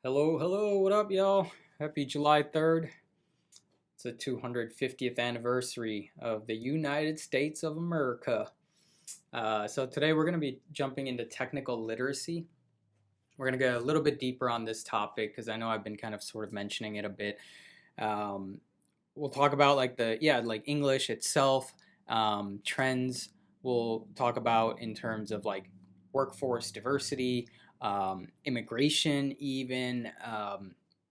Hello, hello, what up, y'all? Happy July 3rd. It's the 250th anniversary of the United States of America. So today we're going to be jumping into technical literacy. We're going to go a little bit deeper on this topic because I know I've been kind of sort of mentioning it a bit. Um, we'll talk about like English itself, trends. We'll talk about in terms of like workforce diversity, immigration, even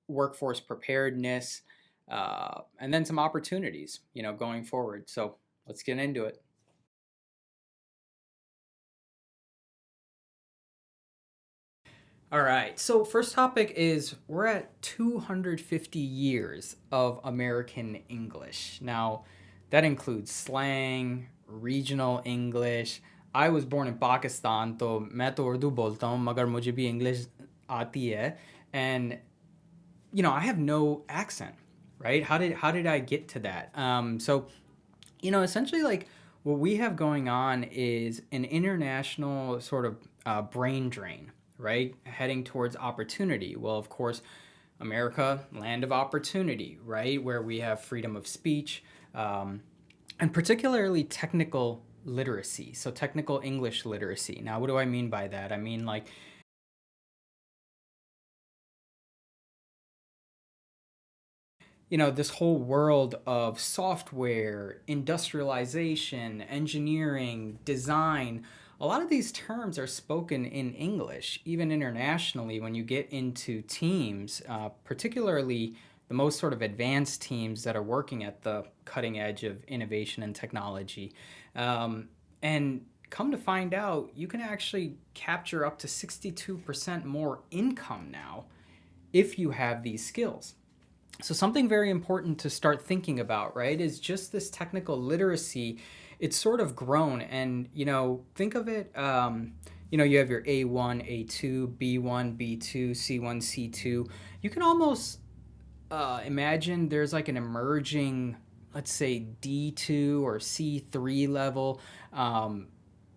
workforce preparedness, and then some opportunities, going forward. So let's get into it. All right. So first topic is we're at 250 years of American English. Now, that includes slang, regional English. I was born in Pakistan, तो मैं तो उर्दू बोलता हूँ मगर मुझे भी English आती है. And I have no accent, right? How did I get to that? Essentially, like what we have going on is an international sort of brain drain, right? Heading towards opportunity. Well, of course, America, land of opportunity, right? Where we have freedom of speech, and particularly technical literacy. So, technical English literacy. Now, what do I mean by that? I mean, like, this whole world of software, industrialization, engineering, design, a lot of these terms are spoken in English, even internationally when you get into teams, particularly the most sort of advanced teams that are working at the cutting edge of innovation and technology. And come to find out, you can actually capture up to 62% more income now if you have these skills. So, something very important to start thinking about, right, is just this technical literacy. It's sort of grown, and think of it. You have your A1, A2, B1, B2, C1, C2. You can almost imagine there's like an emerging, let's say, D2 or C3 level.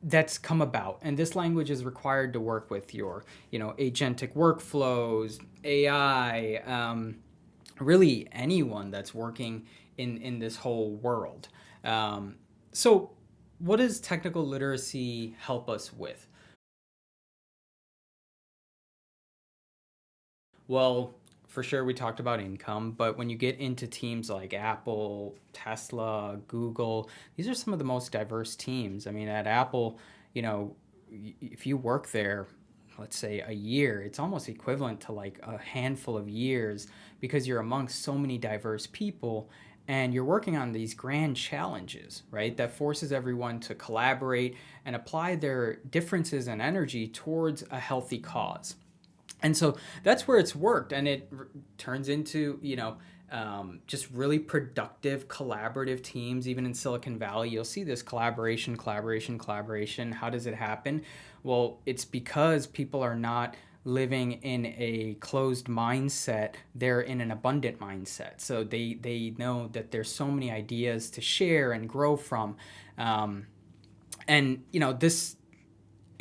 That's come about, and this language is required to work with your agentic workflows, AI, really anyone that's working in this whole world. So what does technical literacy help us with? Well, for sure, we talked about income, but when you get into teams like Apple, Tesla, Google, these are some of the most diverse teams. I mean, at Apple, you know, if you work there, let's say a year, it's almost equivalent to like a handful of years because you're amongst so many diverse people and you're working on these grand challenges, right? That forces everyone to collaborate and apply their differences and energy towards a healthy cause. And so that's where it's worked, and it turns into just really productive collaborative teams. Even in Silicon Valley, you'll see this collaboration, collaboration, collaboration. How does it happen? Well, it's because people are not living in a closed mindset, they're in an abundant mindset, so they know that there's so many ideas to share and grow from. And this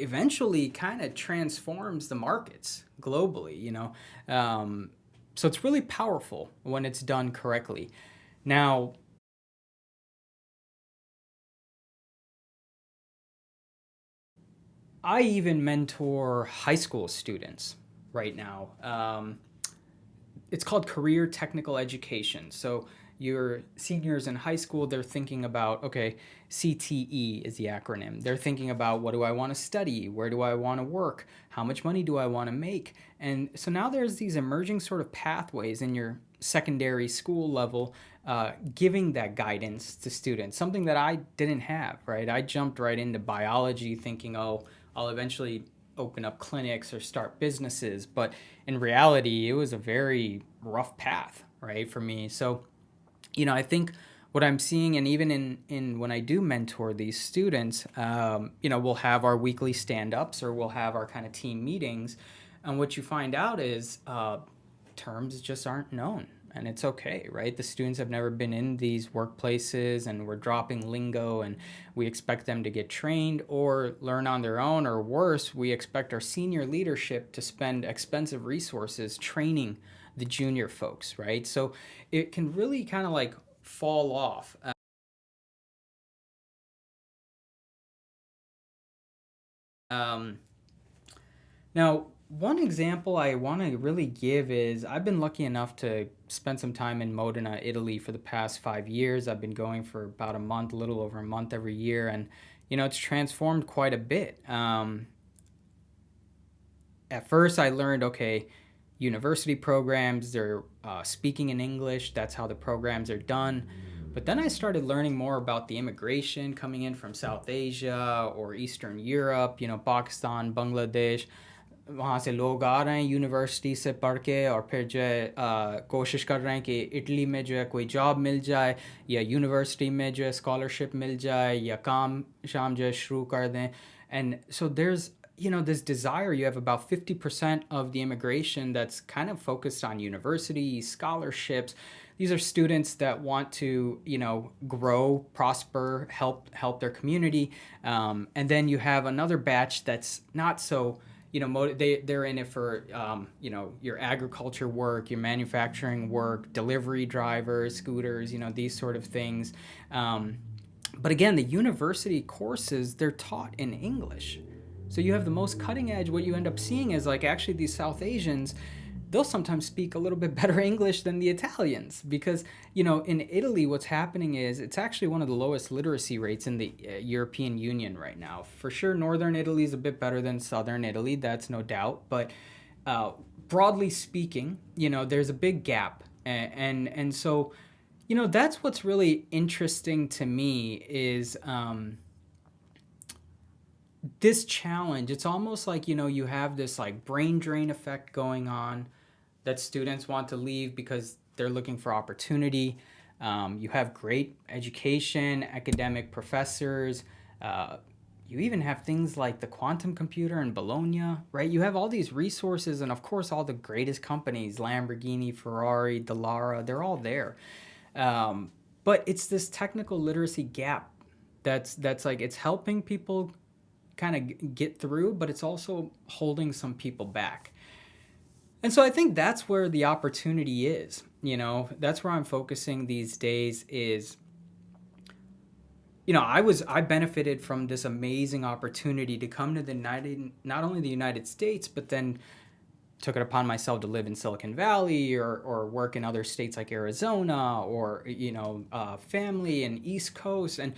eventually kind of transforms the markets globally, so it's really powerful when it's done correctly. Now, I even mentor high school students right now. It's called career technical education. So your seniors in high school, they're thinking about, okay, CTE is the acronym. They're thinking about, what do I want to study? Where do I want to work? How much money do I want to make? And so now there's these emerging sort of pathways in your secondary school level, giving that guidance to students, something that I didn't have, right? I jumped right into biology thinking, oh, I'll eventually open up clinics or start businesses. But in reality, it was a very rough path, right, for me. So, I think what I'm seeing, and even in when I do mentor these students, we'll have our weekly stand ups or we'll have our kind of team meetings. And what you find out is terms just aren't known. and it's okay, right? The students have never been in these workplaces, and we're dropping lingo, and we expect them to get trained or learn on their own, or worse, we expect our senior leadership to spend expensive resources training the junior folks, right? So it can really kind of like fall off. Um, Now, one example I want to really give is I've been lucky enough to spend some time in Modena, Italy for the past 5 years. I've been going for about a month, a little over a month every year, and it's transformed quite a bit. At first, I learned okay, university programs, they're speaking in English, that's how the programs are done. But then I started learning more about the immigration coming in from South Asia or Eastern Europe, Pakistan, Bangladesh. वहाँ से लोग आ रहे हैं university से पढ़ के और फिर जो है कोशिश कर रहे हैं कि इटली में जो है कोई जॉब मिल जाए या यूनिवर्सिटी में जो है स्कॉलरशिप मिल जाए या काम शाम जो है शुरू कर दें. And so there's this desire. You have about 50% of the immigration that's kind of focused on university scholarships. These are students that want to grow, prosper, help their community. And then you have another batch that's not so they're in it for your agriculture work, your manufacturing work, delivery drivers, scooters, these sort of things. But again, the university courses, they're taught in English. So you have the most cutting edge. What you end up seeing is like actually these South Asians, they'll sometimes speak a little bit better English than the Italians because, in Italy, what's happening is it's actually one of the lowest literacy rates in the European Union right now. For sure, Northern Italy is a bit better than Southern Italy, that's no doubt. But broadly speaking, there's a big gap. And so, that's what's really interesting to me is this challenge. It's almost like, you have this like brain drain effect going on that students want to leave because they're looking for opportunity. You have great education, academic professors. You even have things like the quantum computer in Bologna, right? You have all these resources, and of course, all the greatest companies, Lamborghini, Ferrari, Dallara, they're all there. But it's this technical literacy gap that's like it's helping people kind of get through, but it's also holding some people back. And so I think that's where the opportunity is. That's where I'm focusing these days is I benefited from this amazing opportunity to come to not only the United States, but then took it upon myself to live in Silicon Valley or work in other states like Arizona or family and East Coast, and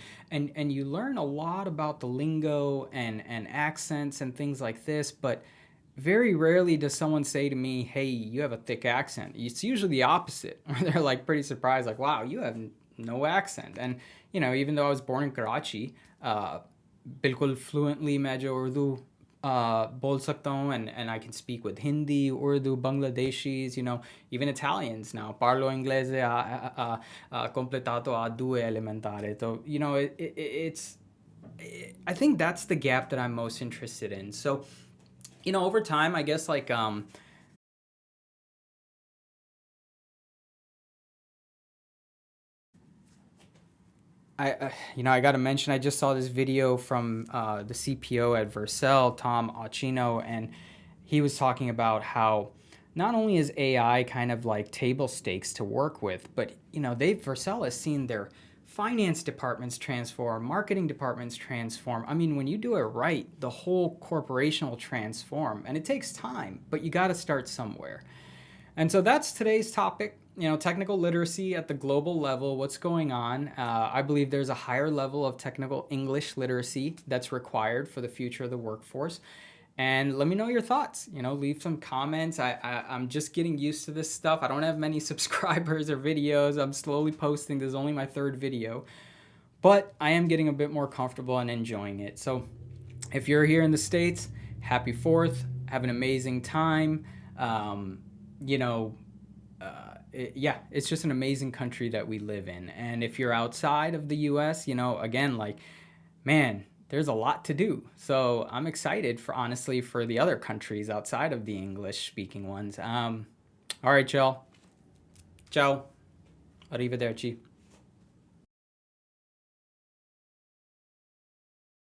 you learn a lot about the lingo and accents and things like this. But very rarely does someone say to me, "Hey, you have a thick accent." It's usually the opposite. They're like pretty surprised, like, "Wow, you have no accent." And even though I was born in Karachi, बिल्कुल fluently मैं जो उर्दू बोल सकता हूँ, and I can speak with Hindi, Urdu, Bangladeshis, even Italians now. Parlo inglese completato a due elementare. So, I think that's the gap that I'm most interested in. So, over time, I guess like I got to mention, I just saw this video from the CPO at Vercel, Tom Ochino, and he was talking about how not only is AI kind of like table stakes to work with, but Vercel has seen their finance departments transform, marketing departments transform. I mean, when you do it right, the whole corporation will transform, and it takes time, but you got to start somewhere. And so that's today's topic. Technical literacy at the global level, what's going on. I believe there's a higher level of technical English literacy that's required for the future of the workforce. And let me know your thoughts. Leave some comments. I'm just getting used to this stuff. I don't have many subscribers or videos. I'm slowly posting. This is only my third video. But I am getting a bit more comfortable and enjoying it. So if you're here in the States, happy 4th. Have an amazing time. You know, it's just an amazing country that we live in. And if you're outside of the US, again, like, man, there's a lot to do. So I'm excited honestly, for the other countries outside of the English speaking ones. All right, y'all. Ciao. Arrivederci.